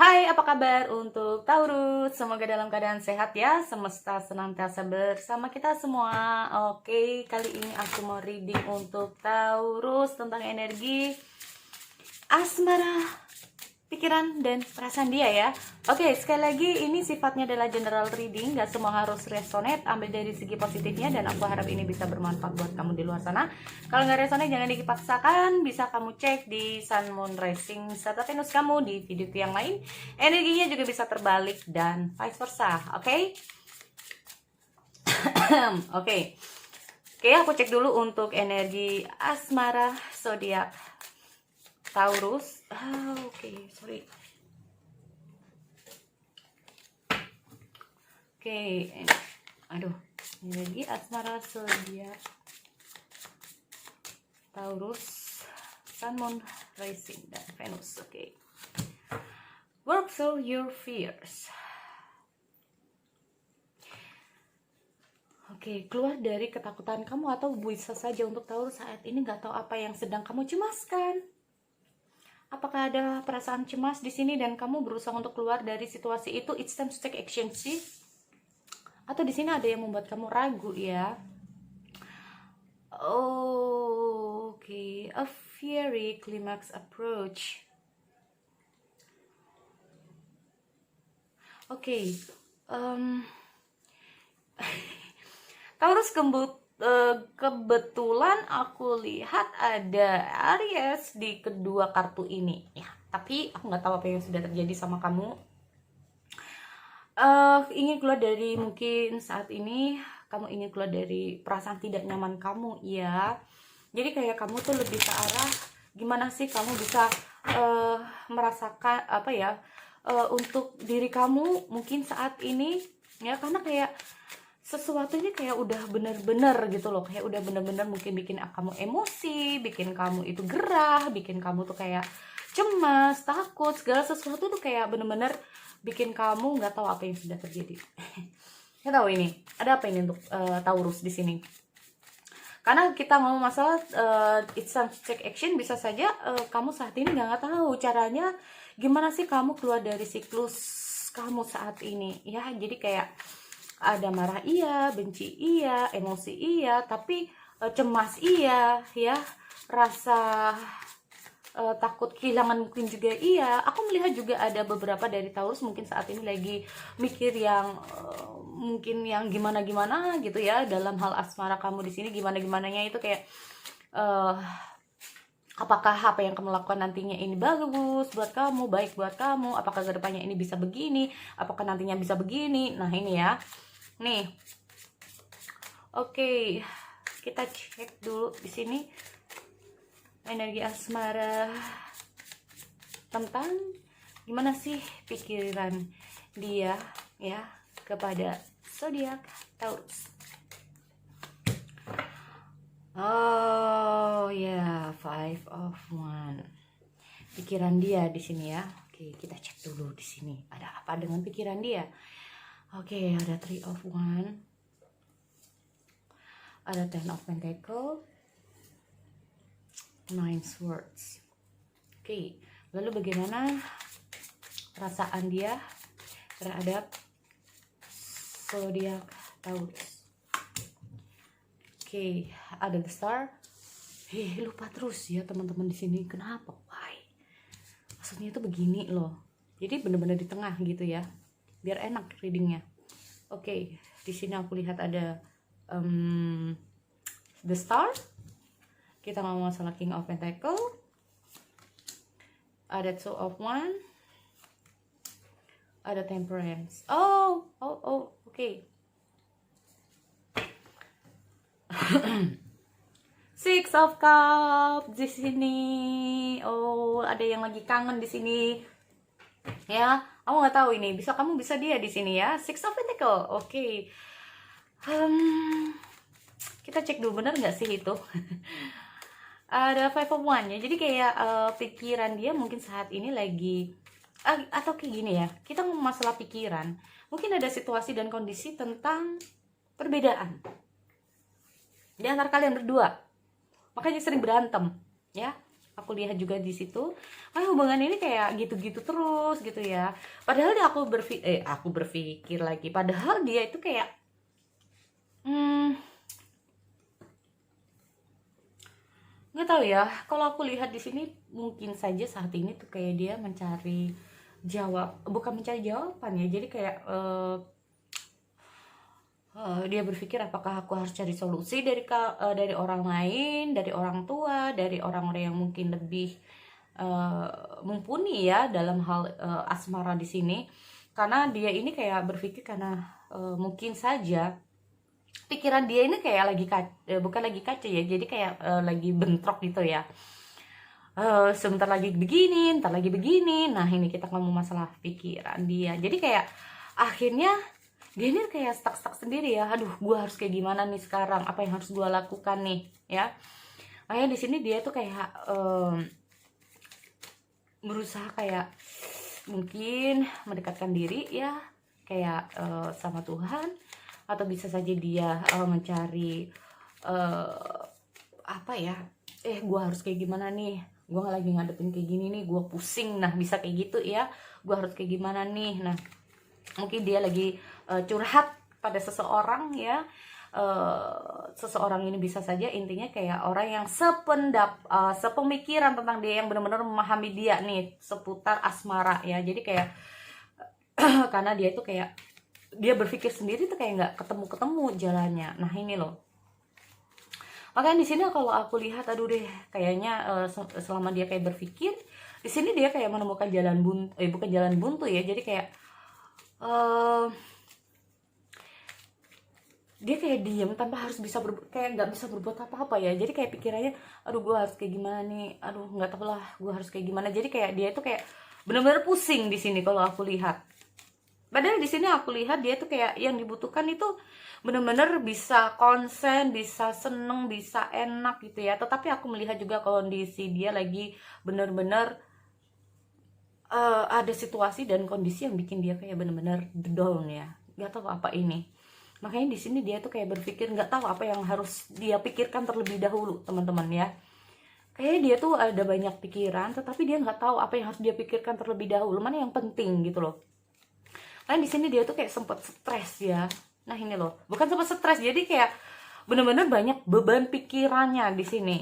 Hai, apa kabar untuk Taurus? Semoga dalam keadaan sehat ya, semesta senantiasa bersama kita semua. Oke, kali ini aku mau reading untuk Taurus tentang energi asmara, pikiran, dan perasaan dia ya. Oke, sekali lagi ini sifatnya adalah general reading, gak semua harus resonate, ambil dari segi positifnya, dan aku harap ini bisa bermanfaat buat kamu di luar sana. Kalau nggak resonate jangan dipaksakan, bisa kamu cek di Sun, Moon, Rising, serta Venus kamu di video yang lain. Energinya juga bisa terbalik dan vice versa, oke? Oke, aku cek dulu untuk energi asmara zodiak Taurus. Sorry. Energi asmara zodiak Taurus, Sun, Moon, Rising, dan Venus. Work through your fears. Keluar dari ketakutan kamu, atau bisa saja untuk Taurus saat ini nggak tahu apa yang sedang kamu cemaskan. Apakah ada perasaan cemas di sini dan kamu berusaha untuk keluar dari situasi itu? It's time to take action sih. Atau di sini ada yang membuat kamu ragu ya? A fiery climax approach. Taurus kebetulan aku lihat ada Aries di kedua kartu ini ya, tapi aku nggak tahu apa yang sudah terjadi sama kamu. Ingin keluar dari, mungkin saat ini kamu ingin keluar dari perasaan tidak nyaman kamu ya. Jadi kayak kamu tuh lebih ke arah gimana sih kamu bisa merasakan apa ya, untuk diri kamu mungkin saat ini ya, karena kayak sesuatunya kayak udah bener-bener gitu loh, kayak udah bener-bener mungkin bikin kamu emosi, bikin kamu itu gerah, bikin kamu tuh kayak cemas, takut, segala sesuatu tuh kayak bener-bener bikin kamu nggak tahu apa yang sudah terjadi. Nggak tahu ini ada apa ini untuk Taurus di sini. Karena kita ngomong masalah it's time to take action, bisa saja kamu saat ini nggak tahu caranya gimana sih kamu keluar dari siklus kamu saat ini ya. Jadi kayak ada marah iya, benci iya, emosi iya, tapi cemas iya ya, rasa takut kehilangan mungkin juga iya. Aku melihat juga ada beberapa dari Taurus mungkin saat ini lagi mikir yang mungkin yang gimana-gimana gitu ya dalam hal asmara kamu di sini. Gimana-gimananya itu kayak apakah apa yang kamu lakukan nantinya ini bagus buat kamu, baik buat kamu, apakah kedepannya ini bisa begini, apakah nantinya bisa begini. Nah ini ya, nih. Kita cek dulu di sini energi asmara tentang gimana sih pikiran dia ya kepada zodiak Taurus. Five of Wands. Pikiran dia di sini ya. Kita cek dulu di sini ada apa dengan pikiran dia. Ada Three of Wands, ada Ten of Pentacles, Nine Swords. Lalu bagaimana perasaan dia terhadap zodiak Taurus? Ada The Star. Lupa terus ya teman-teman di sini. Kenapa? Why? Maksudnya itu begini loh. Jadi bener-bener di tengah gitu ya, biar enak readingnya. Di sini aku lihat ada The Star. Kita ngomong masalah King of Pentacles, ada Two of Wands, ada Temperance. Six of Cups di sini. Ada yang lagi kangen di sini. Ya, aku nggak tahu ini. Kamu bisa dia di sini ya. Six of Pentacles. Kita cek dulu bener nggak sih itu. Ada Five of Wands ya. Jadi kayak pikiran dia mungkin saat ini lagi atau kayak gini ya. Kita ngomong masalah pikiran. Mungkin ada situasi dan kondisi tentang perbedaan di antara kalian berdua. Makanya sering berantem, ya. aku lihat juga di situ. Hubungan ini kayak gitu-gitu terus gitu ya. Padahal dia aku berpikir lagi, padahal dia itu kayak nggak tahu ya. Kalau aku lihat di sini mungkin saja saat ini tuh kayak dia mencari bukan mencari jawaban ya. Jadi kayak dia berpikir apakah aku harus cari solusi dari orang lain, dari orang tua, dari orang-orang yang mungkin lebih mumpuni ya dalam hal asmara di sini. Karena dia ini kayak berpikir karena mungkin saja pikiran dia ini kayak bukan lagi kaca ya, jadi kayak lagi bentrok gitu ya. Sebentar lagi begini, ntar lagi begini. Nah ini kita ngomong masalah pikiran dia. Jadi kayak akhirnya dia ini kayak stuck sendiri ya. Aduh, gue harus kayak gimana nih sekarang? Apa yang harus gue lakukan nih? Ya, makanya di sini dia tuh kayak berusaha kayak mungkin mendekatkan diri ya, kayak sama Tuhan, atau bisa saja dia mencari apa ya? Gue harus kayak gimana nih? Gue lagi ngadepin kayak gini nih, gue pusing. Nah, bisa kayak gitu ya. Gue harus kayak gimana nih? Nah, mungkin dia lagi curhat pada seseorang ya. Seseorang ini bisa saja intinya kayak orang yang sepemikiran tentang dia, yang benar-benar memahami dia nih seputar asmara ya. Jadi kayak karena dia itu kayak dia berpikir sendiri tuh kayak nggak ketemu jalannya. Nah ini loh, makanya di sini kalau aku lihat, aduh deh, kayaknya selama dia kayak berpikir di sini dia kayak menemukan bukan jalan buntu ya. Jadi kayak dia kayak diem tanpa harus kayak nggak bisa berbuat apa-apa ya. Jadi kayak pikirannya, aduh gue harus kayak gimana nih, aduh nggak tahu lah gue harus kayak gimana. Jadi kayak dia itu kayak benar-benar pusing di sini kalau aku lihat. Padahal di sini aku lihat dia tuh kayak yang dibutuhkan itu benar-benar bisa konsen, bisa seneng, bisa enak gitu ya. Tetapi aku melihat juga kondisi dia lagi benar-benar ada situasi dan kondisi yang bikin dia kayak benar-benar down ya. Gak tahu apa ini. Makanya di sini dia tuh kayak berpikir nggak tahu apa yang harus dia pikirkan terlebih dahulu, teman-teman ya. Kayak dia tuh ada banyak pikiran, tetapi dia nggak tahu apa yang harus dia pikirkan terlebih dahulu, mana yang penting gitu loh. Kan di sini dia tuh kayak sempet stres ya. Nah ini loh, bukan sempet stres, jadi kayak bener-bener banyak beban pikirannya di sini.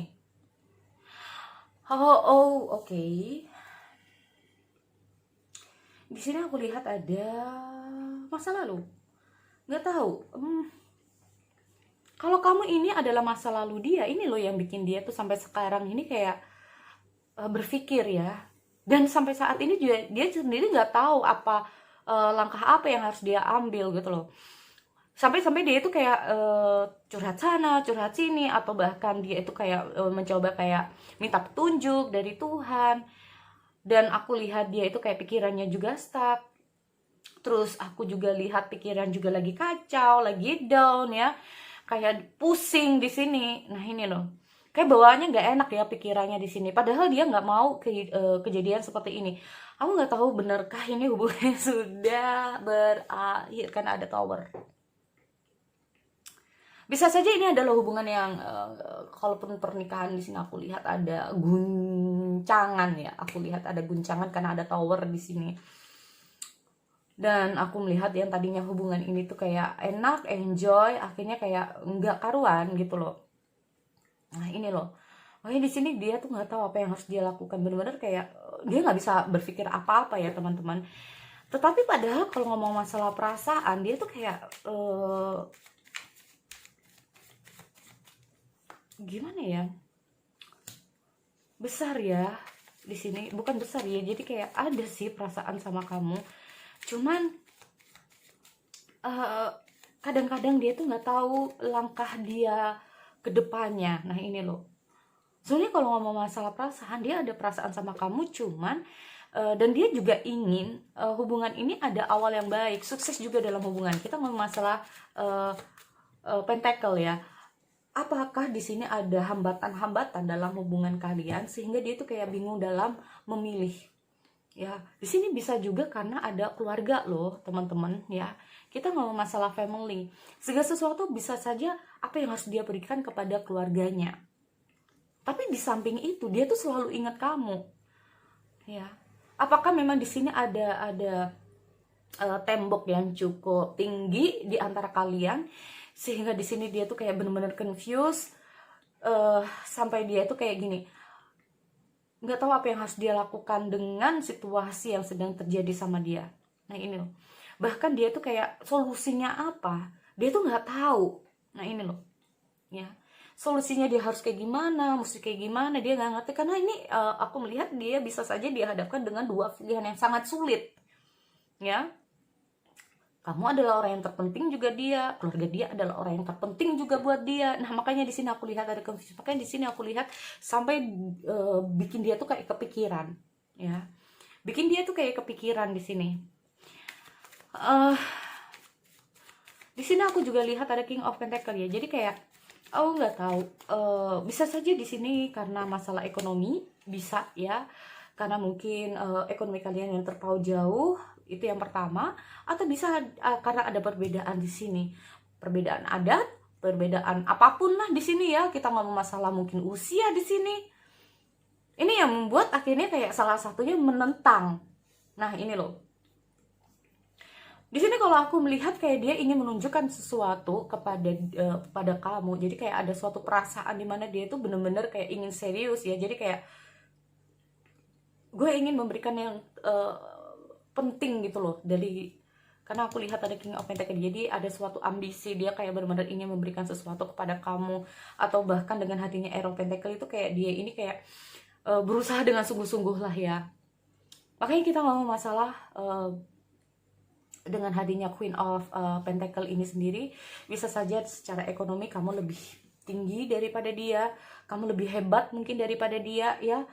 Oke. Di sini aku lihat ada masa lalu. Nggak tahu. Kalau kamu ini adalah masa lalu dia, ini loh yang bikin dia tuh sampai sekarang ini kayak berpikir ya. Dan sampai saat ini juga dia sendiri nggak tahu apa langkah apa yang harus dia ambil gitu loh. Sampai dia itu kayak curhat sana, curhat sini, atau bahkan dia itu kayak mencoba kayak minta petunjuk dari Tuhan. Dan aku lihat dia itu kayak pikirannya juga stuck. Terus aku juga lihat pikiran juga lagi kacau, lagi down ya. Kayak pusing di sini. Nah ini loh, kayak bawaannya nggak enak ya pikirannya di sini. Padahal dia nggak mau kejadian seperti ini. Aku nggak tahu benarkah ini hubungannya sudah berakhir, kan ada tower. Bisa saja ini adalah hubungan yang kalaupun pernikahan di sini aku lihat ada guncangan ya. Aku lihat ada guncangan karena ada tower di sini. Dan aku melihat yang tadinya hubungan ini tuh kayak enak, enjoy, akhirnya kayak nggak karuan gitu loh. Nah ini loh, makanya di sini dia tuh nggak tahu apa yang harus dia lakukan. Bener-bener kayak dia nggak bisa berpikir apa-apa ya teman-teman. Tetapi padahal kalau ngomong masalah perasaan, dia tuh kayak gimana ya, besar ya di sini. Bukan besar ya, jadi kayak ada sih perasaan sama kamu. Cuman kadang-kadang dia tuh nggak tahu langkah dia ke depannya. Nah ini loh, soalnya kalau ngomong masalah perasaan, dia ada perasaan sama kamu, cuman dan dia juga ingin hubungan ini ada awal yang baik, sukses juga dalam hubungan. Kita ngomong masalah pentacle ya. Apakah di sini ada hambatan-hambatan dalam hubungan kalian sehingga dia tuh kayak bingung dalam memilih? Ya, di sini bisa juga karena ada keluarga loh, teman-teman ya. Kita ngomong masalah family. Segala sesuatu bisa saja apa yang harus dia berikan kepada keluarganya. Tapi di samping itu dia tuh selalu ingat kamu, ya. Apakah memang di sini ada tembok yang cukup tinggi di antara kalian sehingga di sini dia tuh kayak bener-bener confused, sampai dia tuh kayak gini, nggak tahu apa yang harus dia lakukan dengan situasi yang sedang terjadi sama dia. Nah ini loh, bahkan dia tuh kayak solusinya apa dia tuh nggak tahu. Nah ini loh, ya, solusinya dia harus kayak gimana, mesti kayak gimana, dia nggak ngerti. Karena ini aku melihat dia bisa saja dihadapkan dengan dua pilihan yang sangat sulit, ya. Kamu adalah orang yang terpenting juga dia, keluarga dia adalah orang yang terpenting juga buat dia. Nah makanya di sini aku lihat ada confusion, makanya di sini aku lihat sampai bikin dia tuh kayak kepikiran, ya, bikin dia tuh kayak kepikiran di sini. Di sini aku juga lihat ada King of Pentacle, ya. Jadi kayak aku nggak tahu, bisa saja di sini karena masalah ekonomi, bisa ya, karena mungkin ekonomi kalian yang terpaut jauh, itu yang pertama. Atau bisa karena ada perbedaan di sini, perbedaan adat, perbedaan apapun lah di sini, ya. Kita ngomong masalah mungkin usia di sini. Ini yang membuat akhirnya kayak salah satunya menentang. Nah ini loh, di sini kalau aku melihat kayak dia ingin menunjukkan sesuatu kepada kamu. Jadi kayak ada suatu perasaan di mana dia itu bener-bener kayak ingin serius, ya. Jadi kayak gue ingin memberikan yang penting gitu loh, karena aku lihat ada King of Pentacle. Jadi ada suatu ambisi, dia kayak benar-benar ingin memberikan sesuatu kepada kamu. Atau bahkan dengan hatinya Ace of Pentacle itu kayak dia ini kayak berusaha dengan sungguh-sungguh lah, ya. Makanya kita ngomong masalah dengan hadirnya Queen of Pentacle ini sendiri, bisa saja secara ekonomi kamu lebih tinggi daripada dia, kamu lebih hebat mungkin daripada dia, ya.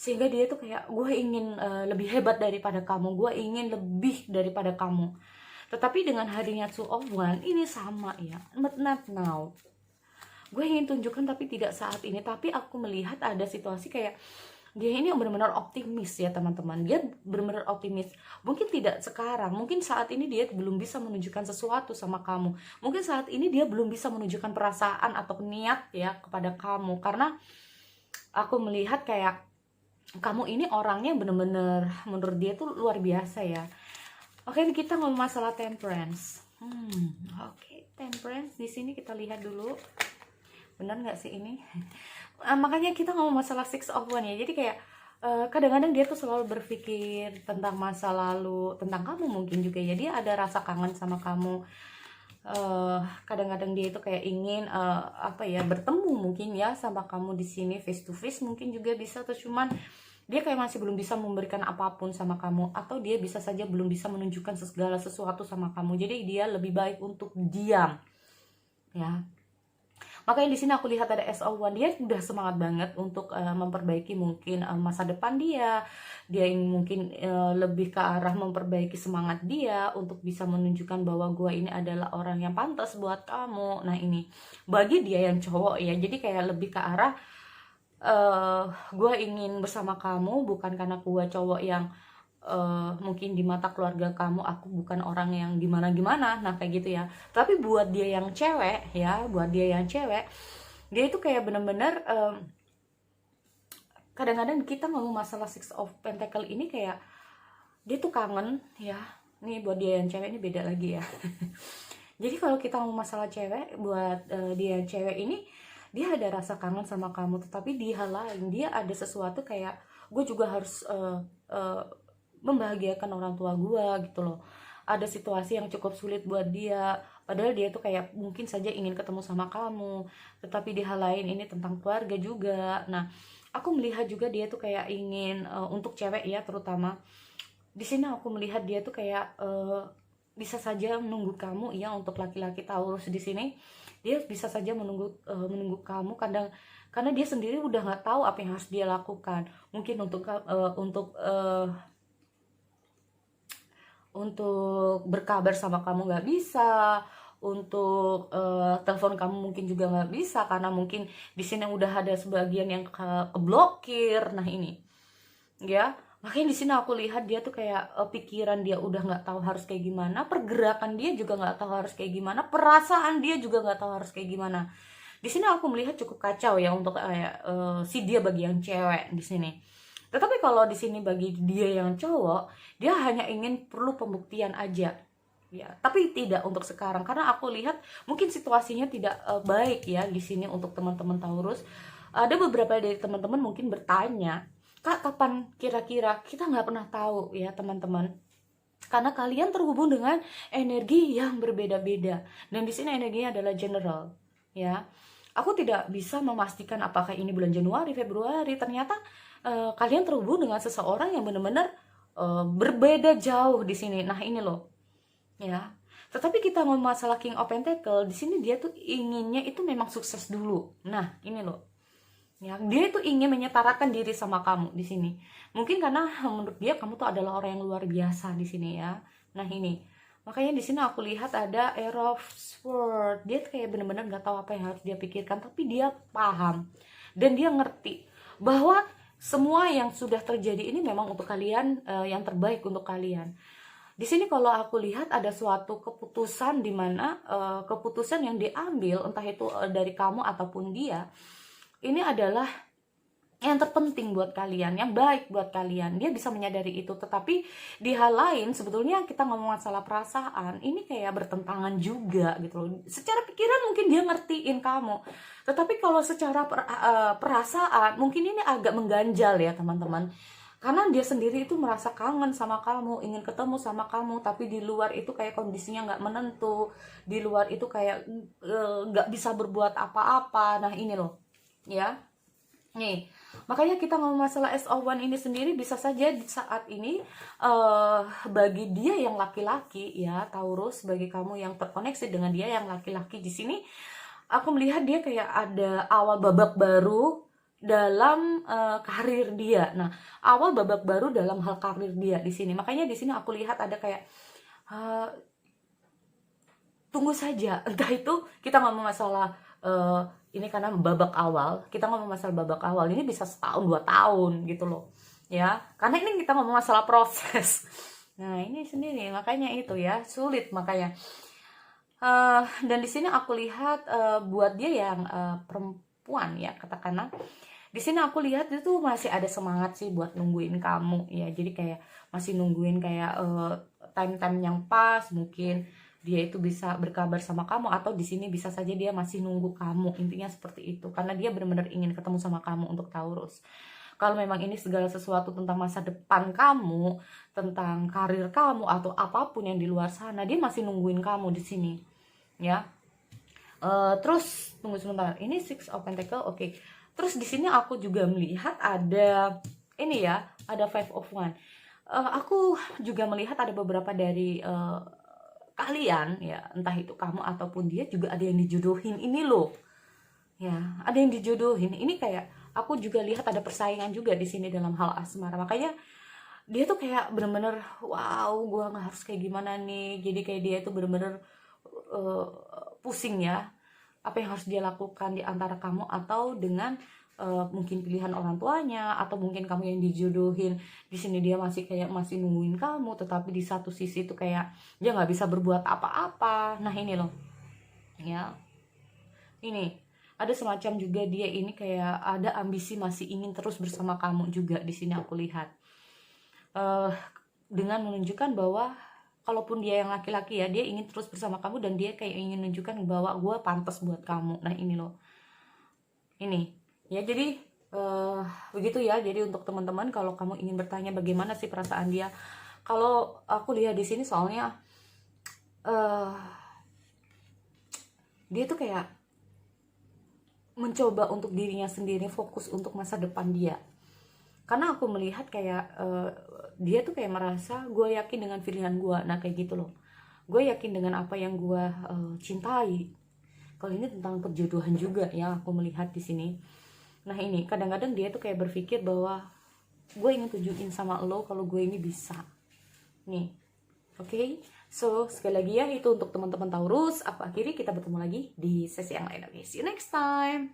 Sehingga dia tuh kayak, gue ingin lebih hebat daripada kamu, gue ingin lebih daripada kamu. Tetapi dengan hadirnya Two of Wands ini sama, ya, but not now. Gue ingin tunjukkan tapi tidak saat ini. Tapi aku melihat ada situasi kayak dia ini benar-benar optimis, ya teman-teman. Dia benar-benar optimis. Mungkin tidak sekarang, mungkin saat ini dia belum bisa menunjukkan sesuatu sama kamu. Mungkin saat ini dia belum bisa menunjukkan perasaan atau niat, ya, kepada kamu. Karena aku melihat kayak kamu ini orangnya bener-bener menurut dia tuh luar biasa, ya. Oke, kita ngomong masalah Temperance. Oke, Temperance di sini kita lihat dulu. Benar nggak sih ini? Makanya kita ngomong masalah Six of Wands, ya. Jadi kayak kadang-kadang dia tuh selalu berpikir tentang masa lalu, tentang kamu mungkin juga, ya. Dia ada rasa kangen sama kamu. Kadang-kadang dia itu kayak ingin bertemu mungkin, ya, sama kamu di sini face to face mungkin juga bisa. Atau cuman dia kayak masih belum bisa memberikan apapun sama kamu, atau dia bisa saja belum bisa menunjukkan segala sesuatu sama kamu. Jadi dia lebih baik untuk diam, ya. Makanya di sini aku lihat ada Ace of Wands. Dia udah semangat banget untuk memperbaiki mungkin masa depan dia. Dia ingin mungkin lebih ke arah memperbaiki semangat dia untuk bisa menunjukkan bahwa gue ini adalah orang yang pantas buat kamu. Nah ini bagi dia yang cowok, ya. Jadi kayak lebih ke arah gue ingin bersama kamu bukan karena gue cowok yang mungkin di mata keluarga kamu aku bukan orang yang gimana-gimana, nah kayak gitu, ya. Tapi buat dia yang cewek, ya, buat dia yang cewek, dia itu kayak bener-bener kadang-kadang kita ngomong masalah Six of Pentacle ini kayak dia tuh kangen, ya. Nih buat dia yang cewek ini beda lagi, ya. Jadi kalau kita ngomong masalah cewek, buat dia yang cewek ini, dia ada rasa kangen sama kamu. Tetapi di hal lain dia ada sesuatu kayak gue juga harus membahagiakan orang tua gue gitu loh. Ada situasi yang cukup sulit buat dia, padahal dia tuh kayak mungkin saja ingin ketemu sama kamu, tetapi di hal lain ini tentang keluarga juga. Nah aku melihat juga dia tuh kayak ingin untuk cewek, ya, terutama di sini aku melihat dia tuh kayak bisa saja menunggu kamu, ya. Untuk laki-laki Taurus di sini dia bisa saja menunggu kamu karena dia sendiri udah nggak tahu apa yang harus dia lakukan. Mungkin untuk berkabar sama kamu nggak bisa, untuk telepon kamu mungkin juga nggak bisa karena mungkin di sini udah ada sebagian yang keblokir. Nah ini, ya, makanya di sini aku lihat dia tuh kayak pikiran dia udah nggak tahu harus kayak gimana, pergerakan dia juga nggak tahu harus kayak gimana, perasaan dia juga nggak tahu harus kayak gimana. Di sini aku melihat cukup kacau ya untuk si dia bagi yang cewek di sini. Tetapi kalau di sini bagi dia yang cowok, dia hanya ingin perlu pembuktian aja. Ya, tapi tidak untuk sekarang karena aku lihat mungkin situasinya tidak baik ya di sini untuk teman-teman Taurus. Ada beberapa dari teman-teman mungkin bertanya, "Kak, kapan kira-kira?" Kita nggak pernah tahu ya, teman-teman. Karena kalian terhubung dengan energi yang berbeda-beda dan di sini energinya adalah general, ya. Aku tidak bisa memastikan apakah ini bulan Januari, Februari. Ternyata kalian terhubung dengan seseorang yang benar-benar berbeda jauh di sini. Nah, ini loh. Ya, tetapi kita ngomong masalah King of Pentacle, di sini dia tuh inginnya itu memang sukses dulu. Nah, ini loh. Ya, dia itu ingin menyetarakan diri sama kamu di sini. Mungkin karena menurut dia kamu tuh adalah orang yang luar biasa di sini ya. Nah, ini. Makanya di sini aku lihat ada Air of Swords. Dia kayak bener-bener nggak tahu apa yang harus dia pikirkan, tapi dia paham dan dia ngerti bahwa semua yang sudah terjadi ini memang untuk kalian, yang terbaik untuk kalian. Di sini kalau aku lihat ada suatu keputusan di mana keputusan yang diambil entah itu dari kamu ataupun dia, ini adalah yang terpenting buat kalian, yang baik buat kalian. Dia bisa menyadari itu, tetapi di hal lain sebetulnya kita ngomong masalah perasaan, ini kayak bertentangan juga gitu loh. Secara pikiran mungkin dia ngertiin kamu, tetapi kalau secara perasaan mungkin ini agak mengganjal ya teman-teman. Karena dia sendiri itu merasa kangen sama kamu, ingin ketemu sama kamu, tapi di luar itu kayak kondisinya nggak menentu, di luar itu kayak nggak bisa berbuat apa-apa. Nah, ini loh, ya. Nih, makanya kita ngomong masalah SO1 ini sendiri bisa saja di saat ini bagi dia yang laki-laki ya, Taurus, bagi kamu yang terkoneksi dengan dia yang laki-laki di sini, aku melihat dia kayak ada awal babak baru dalam karir dia. Nah, awal babak baru dalam hal karir dia di sini. Makanya di sini aku lihat ada kayak tunggu saja. Entah itu kita ngomong masalah ini karena babak awal, kita ngomong masalah babak awal ini bisa setahun 2 tahun gitu loh. Ya, karena ini kita ngomong masalah proses. Nah, ini sendiri makanya itu ya, sulit makanya. Dan di sini aku lihat buat dia yang perempuan ya, katakanlah di sini aku lihat itu masih ada semangat sih buat nungguin kamu ya. Jadi kayak masih nungguin kayak time-time yang pas, mungkin dia itu bisa berkabar sama kamu, atau di sini bisa saja dia masih nunggu kamu. Intinya seperti itu. Karena dia benar-benar ingin ketemu sama kamu untuk Taurus. Kalau memang ini segala sesuatu tentang masa depan kamu, tentang karir kamu atau apapun yang di luar sana, dia masih nungguin kamu di sini. Ya. Terus tunggu sebentar. Ini Six of Pentacle, oke. Terus di sini aku juga melihat ada ini ya, ada Five of Wands. Aku juga melihat ada beberapa dari kalian ya, entah itu kamu ataupun dia juga ada yang dijodohin ini loh. Ya, ada yang dijodohin. Ini kayak aku juga lihat ada persaingan juga di sini dalam hal asmara. Makanya dia tuh kayak bener-bener wow, gua nggak harus kayak gimana nih. Jadi kayak dia tuh bener-bener pusing ya, apa yang harus dia lakukan di antara kamu atau dengan mungkin pilihan orang tuanya, atau mungkin kamu yang dijodohin di sini dia masih kayak masih nungguin kamu, tetapi di satu sisi itu kayak dia nggak bisa berbuat apa-apa. Nah, ini loh ya, ini ada semacam juga dia ini kayak ada ambisi masih ingin terus bersama kamu juga di sini aku lihat, dengan menunjukkan bahwa kalaupun dia yang laki-laki ya, dia ingin terus bersama kamu dan dia kayak ingin menunjukkan bahwa gue pantas buat kamu. Nah, ini loh, ini ya. Jadi begitu ya. Jadi untuk teman-teman, kalau kamu ingin bertanya bagaimana sih perasaan dia, kalau aku lihat di sini soalnya dia tuh kayak mencoba untuk dirinya sendiri, fokus untuk masa depan dia. Karena aku melihat kayak dia tuh kayak merasa gue yakin dengan pilihan gue. Nah, kayak gitu loh, gue yakin dengan apa yang gue cintai. Kalau ini tentang perjodohan juga ya, aku melihat di sini. Nah, ini kadang-kadang dia tuh kayak berpikir bahwa gue ingin tunjukin sama lo kalau gue ini bisa nih. Oke, so sekali lagi ya, itu untuk teman-teman Taurus. Aku akhiri, kita bertemu lagi di sesi yang lain. Oke, see you next time.